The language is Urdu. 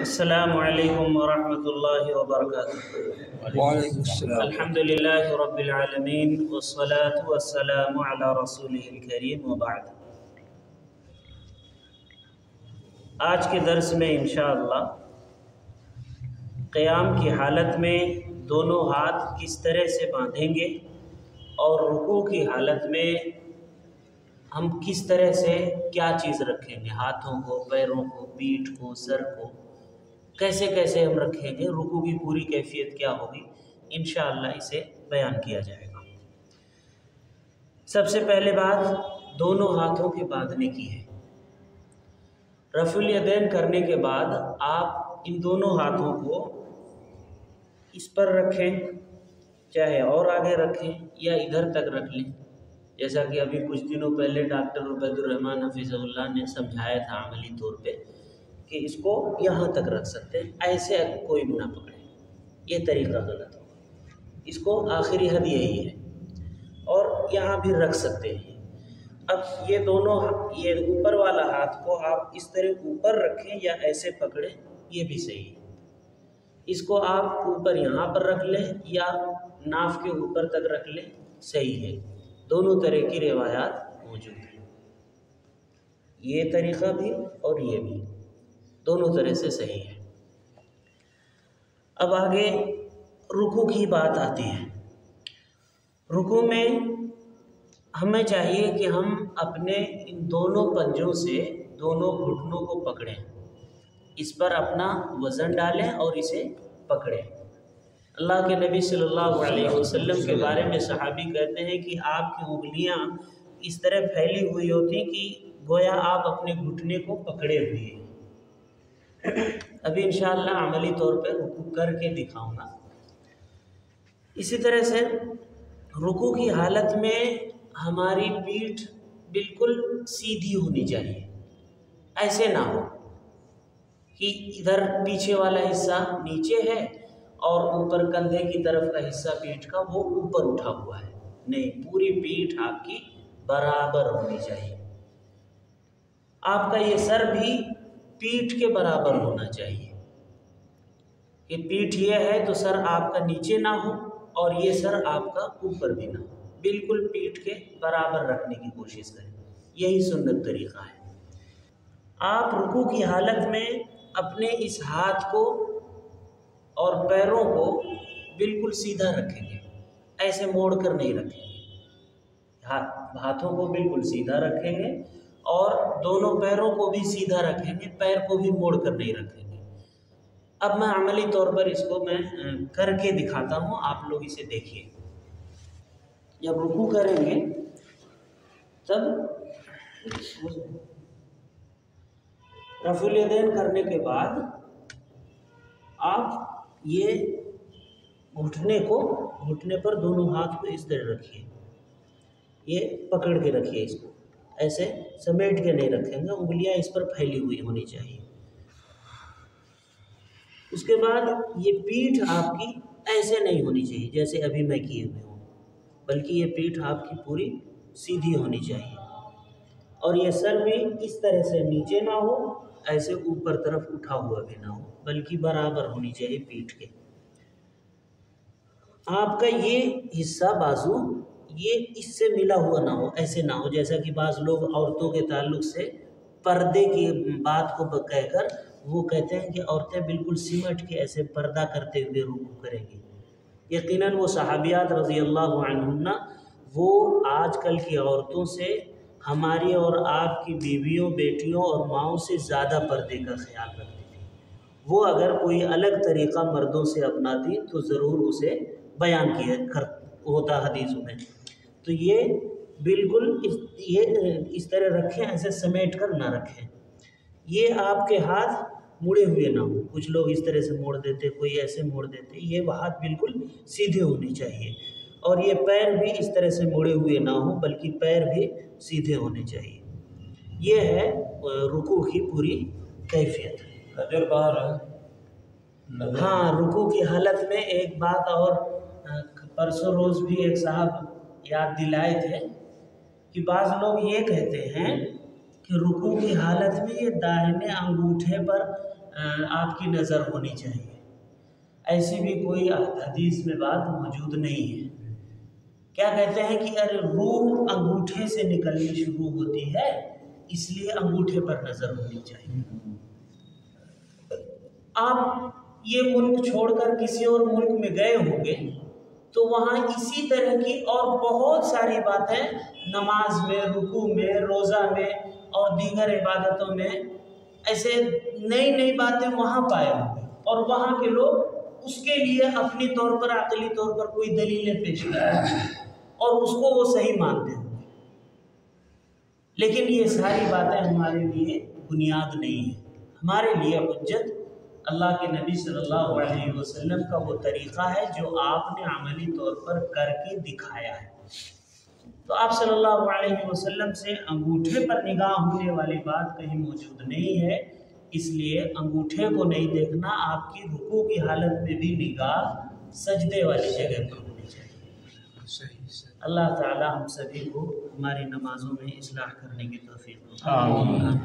السلام علیکم ورحمۃ اللہ وبرکاتہ۔ وعلیکم السلام۔ الحمد للہ رب العالمین والصلاة والسلام علی رسولہ الکریم وبعد۔ آج کے درس میں انشاءاللہ قیام کی حالت میں دونوں ہاتھ کس طرح سے باندھیں گے اور رکوع کی حالت میں ہم کس طرح سے کیا چیز رکھیں گے، ہاتھوں کو، پیروں کو، پیٹھ کو، سر کو کیسے کیسے ہم رکھیں گے، رکوع کی پوری کیفیت کیا ہوگی، انشاءاللہ اسے بیان کیا جائے گا۔ سب سے پہلے بات دونوں ہاتھوں کے باندھنے کی ہے۔ رفع الیدین کرنے کے بعد آپ ان دونوں ہاتھوں کو اس پر رکھیں، چاہے اور آگے رکھیں یا ادھر تک رکھ لیں، جیسا کہ ابھی کچھ دنوں پہلے ڈاکٹر عبید الرحمن حفظہ اللہ نے سمجھایا تھا عملی طور پہ کہ اس کو یہاں تک رکھ سکتے ہیں، ایسے کوئی بھی نہ پکڑے، یہ طریقہ غلط ہوگا۔ اس کو آخری حد یہی ہے، اور یہاں بھی رکھ سکتے ہیں۔ اب یہ دونوں، یہ اوپر والا ہاتھ کو آپ اس طرح اوپر رکھیں یا ایسے پکڑیں، یہ بھی صحیح ہے۔ اس کو آپ اوپر یہاں پر رکھ لیں یا ناف کے اوپر تک رکھ لیں، صحیح ہے۔ دونوں طرح کی روایات موجود ہیں، یہ طریقہ بھی اور یہ بھی، دونوں طرح سے صحیح ہے۔ اب آگے رکوع کی بات آتی ہے۔ رکوع میں ہمیں چاہیے کہ ہم اپنے ان دونوں پنجوں سے دونوں گھٹنوں کو پکڑیں، اس پر اپنا وزن ڈالیں اور اسے پکڑیں۔ اللہ کے نبی صلی اللہ علیہ وسلم کے بارے میں صحابی کہتے ہیں کہ آپ کی انگلیاں اس طرح پھیلی ہوئی ہوتی کہ گویا آپ اپنے گھٹنے کو پکڑے ہوئے ہیں۔ ابھی انشاءاللہ عملی طور پہ رکوع کر کے دکھاؤں گا۔ اسی طرح سے رکوع کی حالت میں ہماری پیٹھ بالکل سیدھی ہونی چاہیے، ایسے نہ ہو کہ ادھر پیچھے والا حصہ نیچے ہے اور اوپر کندھے کی طرف کا حصہ پیٹھ کا وہ اوپر اٹھا ہوا ہے، نہیں، پوری پیٹھ آپ کی برابر ہونی چاہیے۔ آپ کا یہ سر بھی پیٹھ کے برابر ہونا چاہیے، کہ پیٹھ یہ ہے تو سر آپ کا نیچے نہ ہو اور یہ سر آپ کا اوپر بھی نہ ہو، بالکل پیٹھ کے برابر رکھنے کی کوشش کریں، یہی سنت طریقہ ہے۔ آپ رکوع کی حالت میں اپنے اس ہاتھ کو اور پیروں کو بالکل سیدھا رکھیں گے، ایسے موڑ کر نہیں رکھیں گے، ہاتھوں کو بالکل سیدھا رکھیں گے اور دونوں پیروں کو بھی سیدھا رکھیں گے، پیر کو بھی موڑ کر نہیں رکھیں گے۔ اب میں عملی طور پر اس کو میں کر کے دکھاتا ہوں، آپ لوگ اسے دیکھیے۔ جب رکوع کریں گے تب رفع الیدین کرنے کے بعد آپ یہ گھٹنے پر دونوں ہاتھ کو اس طرح رکھیے، یہ پکڑ کے رکھیے، اس کو ایسے سمیٹ کے نہیں رکھیں گے، انگلیاں اس پر پھیلی ہوئی ہونی چاہیے۔ اس کے بعد یہ پیٹھ آپ کی ایسے نہیں ہونی چاہیے جیسے ابھی میں کیے ہوئے ہوں، بلکہ یہ پیٹھ آپ کی پوری سیدھی ہونی چاہیے، اور یہ سر بھی اس طرح سے نیچے نہ ہو، ایسے اوپر طرف اٹھا ہوا بھی نہ ہو، بلکہ برابر ہونی چاہیے پیٹھ کے۔ آپ کا یہ حصہ بازو یہ اس سے ملا ہوا نہ ہو، ایسے نہ ہو جیسا کہ بعض لوگ عورتوں کے تعلق سے پردے کی بات کو کہہ کر وہ کہتے ہیں کہ عورتیں بالکل سمٹ کے ایسے پردہ کرتے ہوئے رکوع کریں گی۔ یقیناً وہ صحابیات رضی اللہ عنہن وہ آج کل کی عورتوں سے، ہماری اور آپ کی بیویوں، بیٹیوں اور ماؤں سے زیادہ پردے کا خیال رکھتی تھی۔ وہ اگر کوئی الگ طریقہ مردوں سے اپناتی تو ضرور اسے بیان کیا ہوتا حدیثوں میں۔ تو یہ بالکل اس طرح رکھیں، ایسے سمیٹ کر نہ رکھیں۔ یہ آپ کے ہاتھ مڑے ہوئے نہ ہوں، کچھ لوگ اس طرح سے موڑ دیتے، کوئی ایسے موڑ دیتے، یہ ہاتھ بالکل سیدھے ہونی چاہیے، اور یہ پیر بھی اس طرح سے مڑے ہوئے نہ ہوں، بلکہ پیر بھی سیدھے ہونے چاہیے۔ یہ ہے رکوع کی پوری کیفیت۔ نظر باہر ہے۔ ہاں، رکوع کی حالت میں ایک بات اور پرسوں روز بھی ایک صاحب یاد دلائے تھے کہ بعض لوگ یہ کہتے ہیں کہ رکوع کی حالت میں یہ داہنے انگوٹھے پر آپ کی نظر ہونی چاہیے۔ ایسی بھی کوئی حدیث میں بات موجود نہیں ہے۔ کیا کہتے ہیں کہ ارے روح انگوٹھے سے نکلنی شروع ہوتی ہے، اس لیے انگوٹھے پر نظر ہونی چاہیے۔ آپ یہ ملک چھوڑ کر کسی اور ملک میں گئے ہوں گے تو وہاں اسی طرح کی اور بہت ساری باتیں نماز میں، رکوع میں، روزہ میں اور دیگر عبادتوں میں ایسے نئی نئی باتیں وہاں پائے ہوں گے، اور وہاں کے لوگ اس کے لیے اپنی طور پر عقلی طور پر کوئی دلیلیں پیش کرتے ہیں اور اس کو وہ صحیح مانتے ہوں گے۔ لیکن یہ ساری باتیں ہمارے لیے بنیاد نہیں ہیں۔ ہمارے لیے حجت اللہ کے نبی صلی اللہ علیہ وسلم کا وہ طریقہ ہے جو آپ نے عملی طور پر کر کے دکھایا ہے۔ تو آپ صلی اللہ علیہ وسلم سے انگوٹھے پر نگاہ ہونے والی بات کہیں موجود نہیں ہے، اس لیے انگوٹھے کو نہیں دیکھنا، آپ کی رکوع کی حالت میں بھی نگاہ سجدے والی جگہ پر ہونی چاہیے۔ اللہ تعالی ہم سبھی کو ہماری نمازوں میں اصلاح کرنے کی توفیق دے۔ آمین۔